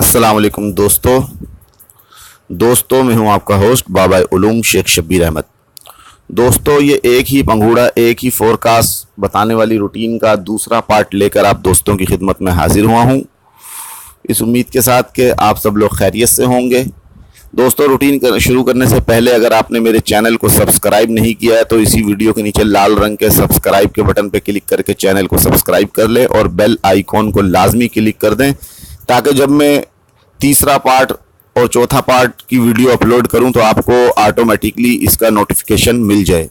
अस्सलाम वालेकुम दोस्तों मैं हूं आपका होस्ट बाबा उलूम शेख शब्बीर अहमद। दोस्तों, ये एक ही पंघूड़ा एक ही फोरकास्ट बताने वाली रूटीन का दूसरा पार्ट लेकर आप दोस्तों की खिदमत में हाजिर हुआ हूं, इस उम्मीद के साथ कि आप सब लोग खैरियत से होंगे। दोस्तों, रूटीन शुरू करने से पहले अगर आपने मेरे चैनल को सब्सक्राइब नहीं किया है तो इसी वीडियो के नीचे लाल रंग के सब्सक्राइब के बटन पर क्लिक करके चैनल को सब्सक्राइब कर लें और बेल आइकॉन को लाजमी क्लिक कर दें, ताकि जब मैं तीसरा पार्ट और चौथा पार्ट की वीडियो अपलोड करूं तो आपको ऑटोमेटिकली इसका नोटिफिकेशन मिल जाए।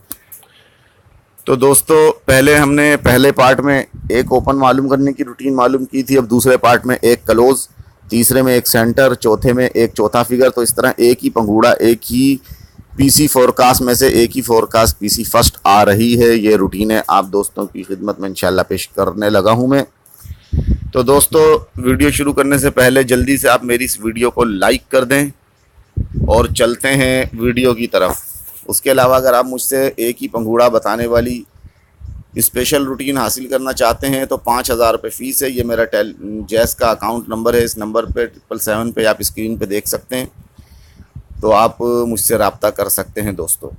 तो दोस्तों, पहले हमने पहले पार्ट में एक ओपन मालूम करने की रूटीन मालूम की थी, अब दूसरे पार्ट में एक क्लोज, तीसरे में एक सेंटर, चौथे में एक चौथा फिगर। तो इस तरह एक ही पंघूड़ा एक ही पीसी फोरकास्ट में से एक ही फोरकास्ट पीसी फर्स्ट आ रही है। ये रूटीन आप दोस्तों की खिदमत में इंशाल्लाह पेश करने लगा हूं मैं। तो दोस्तों, वीडियो शुरू करने से पहले जल्दी से आप मेरी इस वीडियो को लाइक कर दें और चलते हैं वीडियो की तरफ। उसके अलावा अगर आप मुझसे एक ही पंघूड़ा बताने वाली स्पेशल रूटीन हासिल करना चाहते हैं तो 5,000 रुपये फ़ीस है। ये मेरा जैस का अकाउंट नंबर है, इस नंबर पे 777 पे आप स्क्रीन पे देख सकते हैं, तो आप मुझसे रब्ता कर सकते हैं। दोस्तों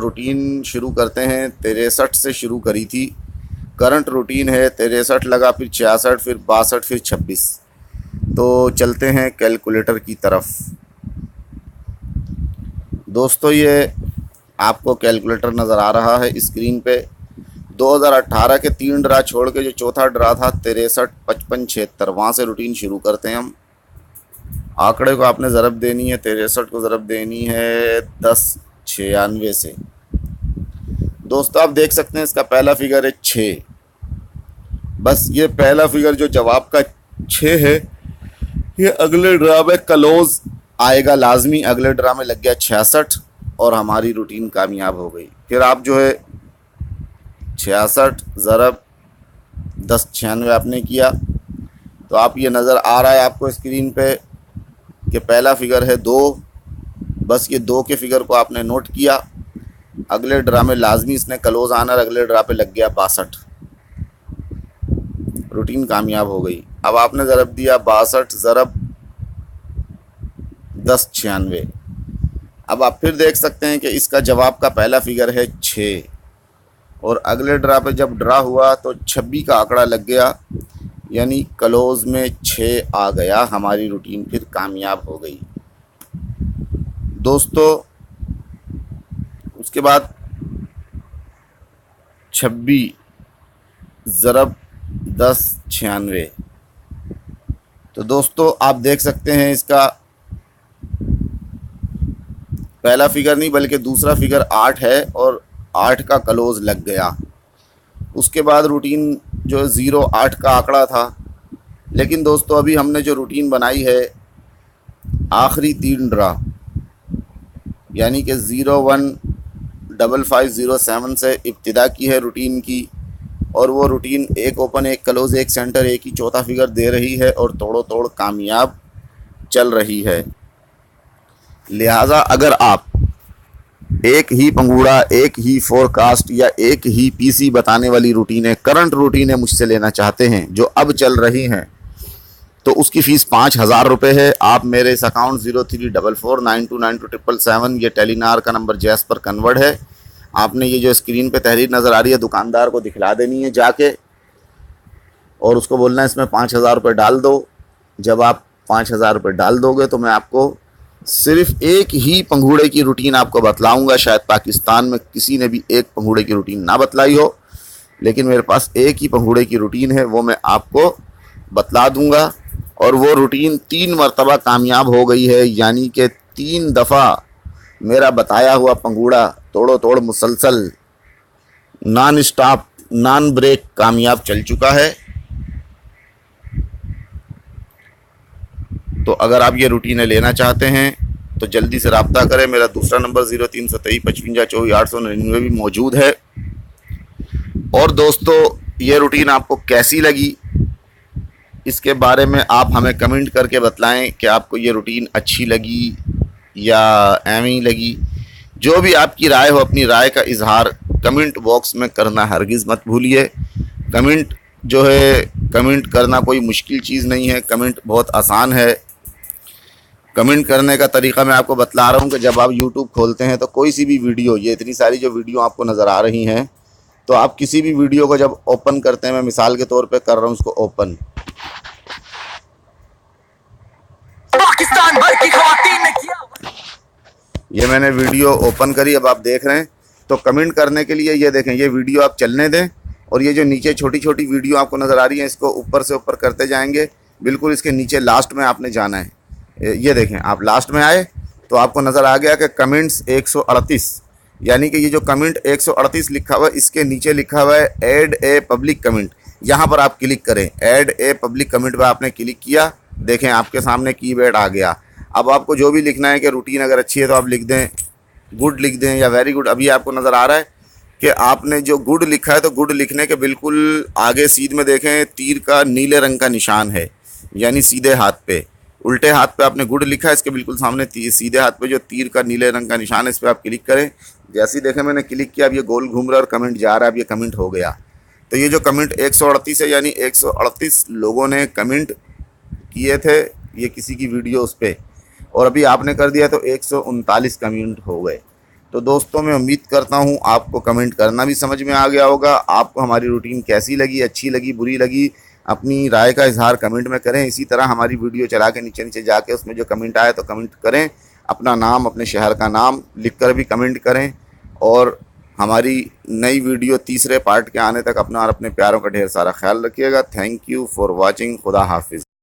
रूटीन शुरू करते हैं। 63 से शुरू करी थी, करंट रूटीन है 63 लगा, फिर 66, फिर 62, फिर 26। तो चलते हैं कैलकुलेटर की तरफ। दोस्तों, ये आपको कैलकुलेटर नज़र आ रहा है स्क्रीन पे। 2018 के 3 ड्रा छोड़ के जो चौथा ड्रा था 63, 55, 76, वहाँ से रूटीन शुरू करते हैं हम। आंकड़े को आपने ज़रब देनी है, 63 को ज़रब देनी है 1096 से। दोस्तों, आप देख सकते हैं इसका पहला फिगर है 6। बस ये पहला फिगर जो जवाब का 6 है, ये अगले ड्रा में क्लोज आएगा लाजमी। अगले ड्रा में लग गया 66 और हमारी रूटीन कामयाब हो गई। फिर आप जो है 66 ज़रब 1096 आपने किया, तो आप ये नज़र आ रहा है आपको स्क्रीन पे कि पहला फिगर है 2। बस ये 2 के फिगर को आपने नोट किया। अगले ड्रा में लाजमी इसने क्लोज आना, अगले ड्रा पे लग गया 62। रूटीन कामयाब हो गई। अब आपने ज़रब दिया 62 ज़रब 1096। अब आप फिर देख सकते हैं कि इसका जवाब का पहला फिगर है 6 और अगले ड्रा पे जब ड्रा हुआ तो 26 का आंकड़ा लग गया, यानी क्लोज में 6 आ गया। हमारी रूटीन फिर कामयाब हो गई। दोस्तों, उसके बाद 26 ज़रब 1096। तो दोस्तों, आप देख सकते हैं इसका पहला फिगर नहीं बल्कि दूसरा फिगर 8 है और 8 का क्लोज लग गया। उसके बाद रूटीन जो 08 का आंकड़ा था, लेकिन दोस्तों अभी हमने जो रूटीन बनाई है आखिरी 3 ड्रा यानी कि 015507 से इब्तिदा की है रूटीन की, और वो रूटीन एक ओपन, एक क्लोज, एक सेंटर, एक ही चौथा फिगर दे रही है और तोड़ो तोड़ कामयाब चल रही है। लिहाजा अगर आप एक ही पंघूड़ा एक ही फोरकास्ट या एक ही पीसी बताने वाली रूटीनें, करंट रूटीनें मुझसे लेना चाहते हैं जो अब चल रही हैं, तो उसकी फ़ीस 5,000 रुपये है। आप मेरे इस अकाउंट 0344929277, ये टेलीनार का नंबर जैस पर कन्वर्ट है। आपने ये जो स्क्रीन पे तहरीर नज़र आ रही है दुकानदार को दिखला देनी है जाके, और उसको बोलना है इसमें 5,000 रुपये डाल दो। जब आप 5,000 रुपये डाल दोगे तो मैं आपको सिर्फ एक ही पंघूड़े की रूटीन आपको बतलाऊँगा। शायद पाकिस्तान में किसी ने भी एक पंघूड़े की रूटीन ना बतलाई हो, लेकिन मेरे पास एक ही पंघूड़े की रूटीन है, वो मैं आपको बतला दूँगा। और वो रूटीन 3 मरतबा कामयाब हो गई है, यानी कि 3 दफ़ा मेरा बताया हुआ पंघूड़ा तोड़ो तोड़ मुसलसल नॉन स्टॉप नॉन ब्रेक कामयाब चल चुका है। तो अगर आप ये रूटीनें लेना चाहते हैं तो जल्दी से रब्ता करें। मेरा दूसरा नंबर 03235524 भी मौजूद है। और दोस्तों, ये रूटीन आपको कैसी लगी इसके बारे में आप हमें कमेंट करके बतलाएं कि आपको ये रूटीन अच्छी लगी या एवं ही लगी। जो भी आपकी राय हो, अपनी राय का इजहार कमेंट बॉक्स में करना हरगिज़ मत भूलिए। कमेंट जो है कमेंट करना कोई मुश्किल चीज़ नहीं है, कमेंट बहुत आसान है। कमेंट करने का तरीका मैं आपको बतला रहा हूँ कि जब आप यूट्यूब खोलते हैं तो कोई सी भी वीडियो, ये इतनी सारी जो वीडियो आपको नज़र आ रही हैं, तो आप किसी भी वीडियो को जब ओपन करते हैं, मैं मिसाल के तौर पे कर रहा हूँ उसको ओपन, पाकिस्तान भर की ख़वातीन ने किया, ये मैंने वीडियो ओपन करी, अब आप देख रहे हैं। तो कमेंट करने के लिए ये देखें, ये वीडियो आप चलने दें और ये जो नीचे छोटी छोटी वीडियो आपको नज़र आ रही है, इसको ऊपर से ऊपर करते जाएंगे। बिल्कुल इसके नीचे लास्ट में आपने जाना है। ये देखें, आप लास्ट में आए तो आपको नज़र आ गया कि कमेंट्स 138, यानी कि ये जो कमेंट 138 लिखा हुआ है, इसके नीचे लिखा हुआ है ऐड ए पब्लिक कमेंट। यहाँ पर आप क्लिक करें, ऐड ए पब्लिक कमेंट पर आपने क्लिक किया, देखें आपके सामने कीवर्ड आ गया। अब आपको जो भी लिखना है कि रूटीन अगर अच्छी है तो आप लिख दें, गुड लिख दें या वेरी गुड। अभी आपको नज़र आ रहा है कि आपने जो गुड लिखा है, तो गुड लिखने के बिल्कुल आगे सीध में देखें तीर का नीले रंग का निशान है, यानी सीधे हाथ पे, उल्टे हाथ पे आपने गुड लिखा है, इसके बिल्कुल सामने सीधे हाथ पे जो तीर का नीले रंग का निशान है, इस पर आप क्लिक करें। जैसे ही देखें मैंने क्लिक किया, अब ये गोल घूम रहा है और कमेंट जा रहा है, अब ये कमेंट हो गया। तो ये जो कमेंट 138 है, यानी 138 लोगों ने कमेंट किए थे ये किसी की वीडियो उस पर, और अभी आपने कर दिया तो 139 कमेंट हो गए। तो दोस्तों मैं उम्मीद करता हूँ आपको कमेंट करना भी समझ में आ गया होगा। आपको हमारी रूटीन कैसी लगी, अच्छी लगी, बुरी लगी, अपनी राय का इजहार कमेंट में करें। इसी तरह हमारी वीडियो चला के नीचे नीचे जाके उसमें जो कमेंट आए तो कमेंट करें, अपना नाम, अपने शहर का नाम लिख कर भी कमेंट करें। और हमारी नई वीडियो तीसरे पार्ट के आने तक अपना और अपने प्यारों का ढेर सारा ख्याल रखिएगा। Thank you for watching. खुदा हाफिज़।